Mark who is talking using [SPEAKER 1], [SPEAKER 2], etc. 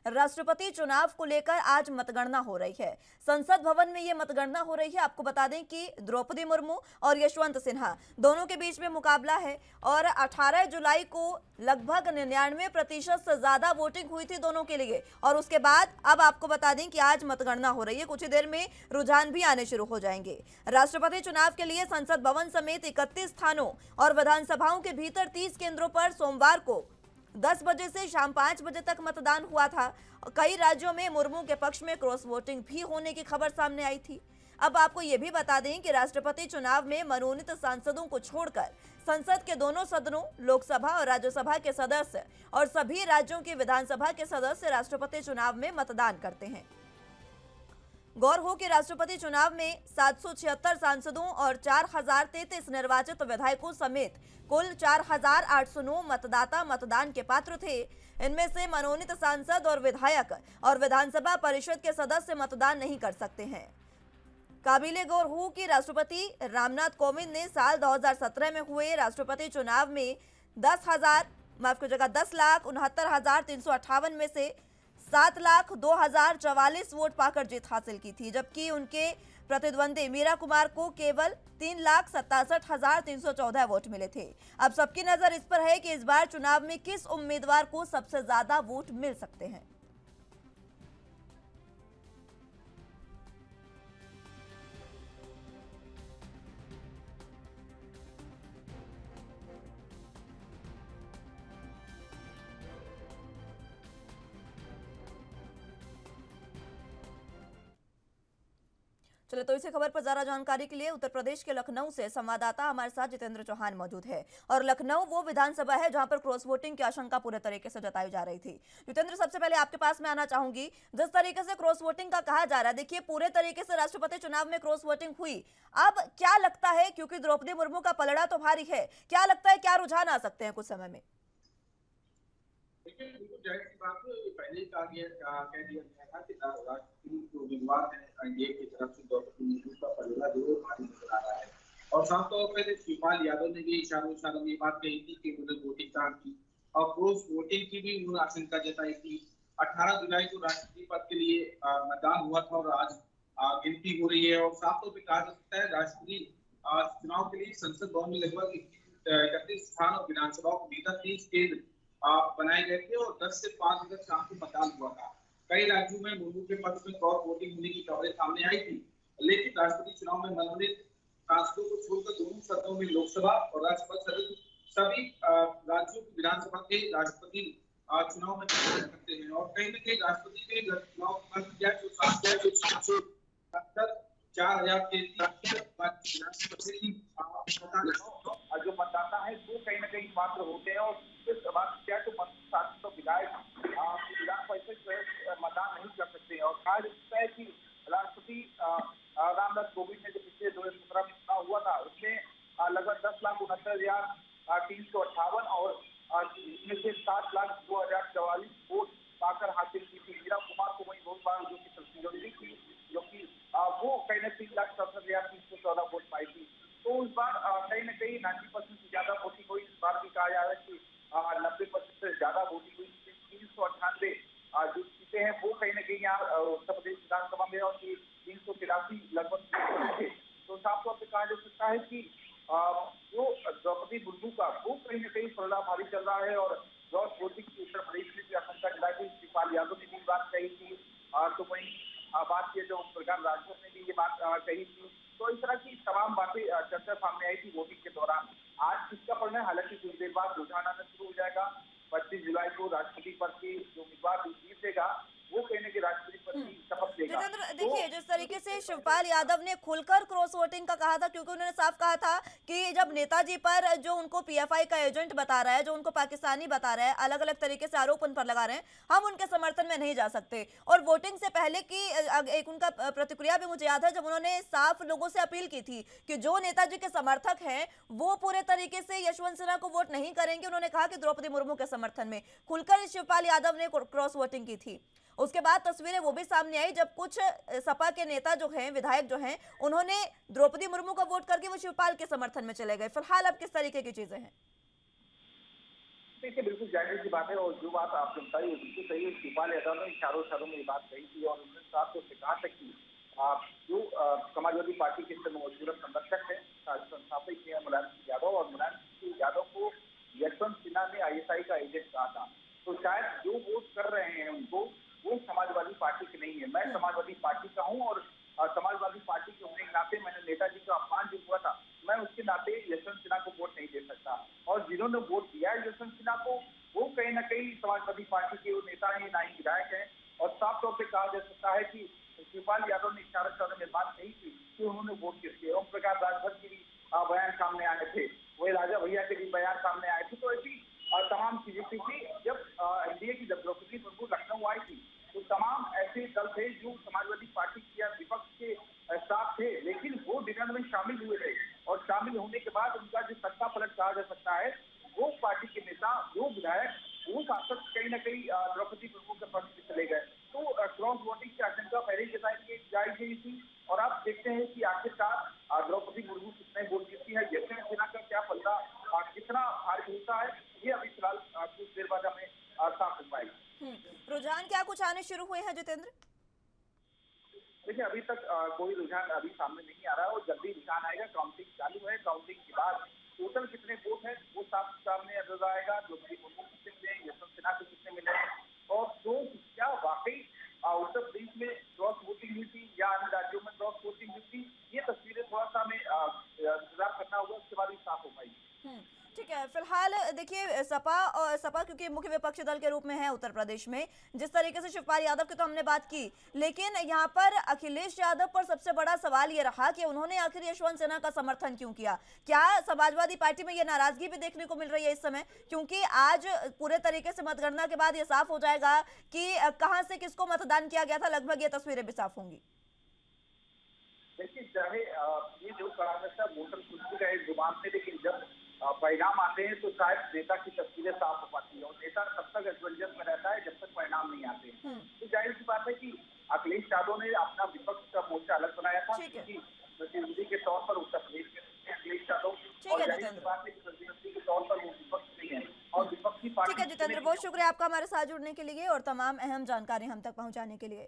[SPEAKER 1] राष्ट्रपति चुनाव को लेकर आज मतगणना हो रही है। संसद भवन में ये मतगणना हो रही है। आपको बता दें कि द्रौपदी मुर्मू और यशवंत सिन्हा दोनों के बीच में मुकाबला है और 18 जुलाई को लगभग 99% से ज्यादा वोटिंग हुई थी दोनों के लिए। और उसके बाद अब आपको बता दें कि आज मतगणना हो रही है। कुछ ही देर में रुझान भी आने शुरू हो जाएंगे। राष्ट्रपति चुनाव के लिए संसद भवन समेत 31 स्थानों और विधानसभाओं के भीतर 30 केंद्रों पर सोमवार को 10 बजे से शाम 5 बजे तक मतदान हुआ था। कई राज्यों में मुर्मू के पक्ष में क्रॉस वोटिंग भी होने की खबर सामने आई थी। अब आपको यह भी बता दें कि राष्ट्रपति चुनाव में मनोनीत सांसदों को छोड़कर संसद के दोनों सदनों, लोकसभा और राज्यसभा के सदस्य और सभी राज्यों की विधानसभा के सदस्य राष्ट्रपति चुनाव में मतदान करते हैं। गौर हो कि राष्ट्रपति चुनाव में 776 सांसदों और 4033 निर्वाचित विधायकों समेत कुल 4809 मतदाता मतदान के पात्र थे। इनमें से मनोनीत सांसद और विधायक और विधानसभा परिषद के सदस्य मतदान नहीं कर सकते हैं। काबिले गौर हो कि राष्ट्रपति रामनाथ कोविंद ने साल 2017 में हुए राष्ट्रपति चुनाव में 10,69,358 में से 7,02,044 वोट पाकर जीत हासिल की थी, जबकि उनके प्रतिद्वंदी मीरा कुमार को केवल 3,67,314 वोट मिले थे। अब सबकी नजर इस पर है कि इस बार चुनाव में किस उम्मीदवार को सबसे ज्यादा वोट मिल सकते हैं। चलिए तो इसी खबर पर ज्यादा जानकारी के लिए उत्तर प्रदेश के लखनऊ से संवाददाता हमारे साथ जितेंद्र चौहान मौजूद है। और लखनऊ वो विधानसभा है जहां पर क्रॉस वोटिंग की आशंका पूरे तरीके से जताई जा रही थी। जितेंद्र, सबसे पहले आपके पास में आना चाहूंगी, जिस तरीके से क्रॉस वोटिंग का कहा जा रहा है, देखिए पूरे तरीके से राष्ट्रपति चुनाव में क्रॉस वोटिंग हुई। अब क्या लगता है, क्योंकि द्रौपदी मुर्मू का पलड़ा तो भारी है, क्या लगता है क्या रुझान आ सकते हैं कुछ समय में?
[SPEAKER 2] देखिए, बिल्कुल जाहिर सी बात है, पहले ही कह दिया गया था कि राष्ट्रपति जो उम्मीदवार हैं एनडीए की तरफ से द्रौपदी मुर्मू का पलड़ा जो है भारी नजर आ रहा है। और साफ तौर पर शिवपाल यादव ने भी इशारों में ये बात कही थी कि उन्होंने वोटिंग कार्ड की और क्रॉस वोटिंग की भी उन्होंने आशंका जताई थी। 18 जुलाई को राष्ट्रपति पद के लिए मतदान हुआ था और आज गिनती हो रही है। और साफ तौर पर कहा जा सकता है राष्ट्रपति चुनाव के लिए संसद भवन में लगभग 31 स्थान और विधानसभाओं के भीतर 30 केंद्र बनाए गए थे और 10 से 5 बजे शाम को मतदान हुआ था। कई राज्यों में मुर्मू के पक्ष में क्रॉस वोटिंग होने की खबरें सामने आई थी, लेकिन राष्ट्रपति चुनाव में मनोनीत सांसदों को छोड़कर दोनों सदनों में लोकसभा और राज्यसभा सदस्य सभी राज्यों की विधानसभा के राष्ट्रपति चुनाव में मतदान करते हैं। और कहीं न कहीं राष्ट्रपति ने चुनाव बंद किया जो 4,000 के जो मतदाता है वो कहीं न कहीं पात्र होते हैं। और इस बात क्या तो सांसद विधायक विधान परिषद में मतदान नहीं कर सकते। और कहा जा सकता है कि राष्ट्रपति रामनाथ कोविंद ने जो पिछले 2017 में चुनाव हुआ था उसमें लगभग 10,69,358 और इसमें से 7,02,044 वोट पाकर हासिल की थी। मीरा कुमार को वही वोट पाकर जो कि प्रतिद्वंदी थी, जो कि वो कहीं न 3,67,314 वोट पाई थी। तो इस बार कहीं न कहीं 90% से ज्यादा वोटिंग हुई। इस बार भी कहा जा रहा है कि 90% से ज्यादा वोटिंग हुई। 398 जो सीटें हैं वो कहीं न कहीं यहाँ उत्तर प्रदेश विधानसभा में और 383 लगभग थे। तो साफ तौर पर कहा जा सकता है कि जो द्रौपदी मुर्मू का वो कहीं न कहीं पलड़ा भारी चल रहा है। और क्रॉस वोटिंग की उत्तर प्रदेश में भी आशंका जताई थी। शिवपाल यादव ने भी बात कही थी। तो वहीं बात की जो प्रज्ञान राजभर ने भी ये बात कही थी। तो इस तरह की तमाम बातें चर्चा सामने आई थी वोटिंग के दौरान। आज किसका पलड़ा है, हालांकि कुछ देर बाद रुझान आना शुरू हो जाएगा। 25 जुलाई को राष्ट्रपति पद की जो उम्मीदवार जीतेगा वो कहने की राष्ट्रपति पद की शपथ लेगा।
[SPEAKER 1] जितेंद्र, देखिए जिस तरीके से शिवपाल यादव ने खुलकर क्रॉस वोटिंग का कहा था, क्योंकि उन्होंने साफ कहा था कि जब नेताजी पर जो उनको पीएफआई का एजेंट बता रहा है, जो उनको पाकिस्तानी बता रहा है, अलग अलग तरीके से आरोप उन पर लगा रहे हैं, हम उनके समर्थन में नहीं जा सकते। और वोटिंग से पहले की एक उनका प्रतिक्रिया भी मुझे याद है, जब उन्होंने साफ लोगों से अपील की थी कि जो नेताजी के समर्थक हैं वो पूरे तरीके से यशवंत सिन्हा को वोट नहीं करेंगे। उन्होंने कहा कि द्रौपदी मुर्मू के समर्थन में खुलकर शिवपाल यादव ने क्रॉस वोटिंग की थी। उसके बाद तस्वीरें वो भी सामने आई जब कुछ सपा के नेता जो हैं, विधायक जो हैं, उन्होंने द्रौपदी मुर्मू को वोट करके वो शिवपाल के समर्थन में चले गए। फिलहाल अब किस तरीके की चीजें हैं?
[SPEAKER 2] देखिए बिल्कुल जाहिर सी बात है और जो बात आपने बताई वो बिल्कुल सही है। शिवपाल यादव ने इशारों में ये बात कही थी और उन्होंने साफ तौर से कहा था कि जो समाजवादी पार्टी के मौजूदा संरक्षक है, संस्थापक है मुलायम सिंह यादव, और मुलायम सिंह यादव को यशवंत सिन्हा ने आईएसआई का एजेंट कहा था। तो शायद जो वोट कर रहे हैं उनको, वो समाजवादी पार्टी के नहीं है। मैं समाजवादी पार्टी का हूँ और समाजवादी पार्टी के होने के नाते मैंने नेताजी का अपमान जो हुआ था, मैं उसके नाते यशवंत सिन्हा को वोट नहीं दे सकता। और जिन्होंने वोट दिया है यशवंत सिन्हा को, वो कहीं ना कहीं समाजवादी पार्टी के वो नेता हैं, ना ही विधायक हैं। और साफ तौर पर कहा जा सकता है कि शिवपाल यादव ने इशारों में बात कही थी कि उन्होंने वोट किस लिए। ओम प्रकाश राजभर की भी बयान सामने आए थे, वही राजा भैया के भी बयान सामने आए थे। तो ऐसी तमाम चीजें थी कि जब एनडीए की जब द्रौपदी मुर्मू लखनऊ आई थी, तो तमाम ऐसे दल थे जो समाजवादी पार्टी या विपक्ष के साथ थे, लेकिन वो डिनर में शामिल हुए थे। और शामिल होने के बाद उनका जो सत्ता पलट कहा जा सकता है, वो पार्टी के नेता, वो विधायक, वो सांसद कहीं ना कहीं द्रौपदी मुर्मू के पक्ष में चले गए। तो क्रॉस वोटिंग की आशंका पहले ही जताई गई थी। और आप देखते हैं कि आखिरकार द्रौपदी मुर्मू कितने वोट जीतती है, यशवंत सिन्हा का क्या पलड़ा कितना भारी होता है, ये अभी फिलहाल कुछ देर बाद हमें साफ हो पाएगा।
[SPEAKER 1] रुझान क्या कुछ आने शुरू हुए हैं जितेंद्र?
[SPEAKER 2] देखिए अभी तक कोई रुझान अभी सामने नहीं आ रहा है और जल्दी रुझान आएगा। काउंटिंग चालू है, काउंटिंग के बाद टोटल कितने वोट है वो साफ सामने नजर आएगा। द्रौपदी मुर्मू कितने मिले, यशवंत सिन्हा को कितने मिले, और तो क्या वाकई उत्तर प्रदेश में क्रॉस वोटिंग हुई थी या अन्य राज्यों में क्रॉस वोटिंग हुई थी, ये तस्वीरें थोड़ा सा हमें इंतजार करना होगा, उसके बाद ही साफ हो पाएगी।
[SPEAKER 1] ठीक है, फिलहाल देखिए सपा क्योंकि मुख्य विपक्षी दल के रूप में है उत्तर प्रदेश में, जिस तरीके से शिवपाल यादव की तो हमने बात की, लेकिन यहाँ पर अखिलेश यादव पर सबसे बड़ा सवाल ये रहा कि उन्होंने आखिर यशवंत सिन्हा का समर्थन क्यों किया। क्या समाजवादी पार्टी में ये नाराजगी भी देखने को मिल रही है इस समय, क्योंकि आज पूरे तरीके से मतगणना के बाद ये साफ हो जाएगा कि कहाँ से किसको मतदान किया गया था, लगभग ये तस्वीरें भी साफ होंगी।
[SPEAKER 2] देखिए चाहे ये जो कहा जाता है वोटर सूची का एक जुबान से, लेकिन जब परिणाम आते हैं तो शायद नेता की तस्वीरें साफ हो पाती है और नेता तब तक एडवेंचर में रहता है जब तक परिणाम नहीं आते हैं। तो जाहिर सी बात है कि अखिलेश यादव ने अपना विपक्ष का मोर्चा अलग बनाया था क्योंकि प्रतिनिधि के तौर पर उत्तर प्रदेश के अखिलेश यादव, और जाहिर सी बात है कि प्रतिनिधि के तौर पर वो विपक्ष नहीं है और विपक्षी पार्टी।
[SPEAKER 1] ठीक है जितेंद्र, बहुत शुक्रिया आपका हमारे साथ जुड़ने के लिए और तमाम अहम जानकारी हम तक पहुंचाने के लिए।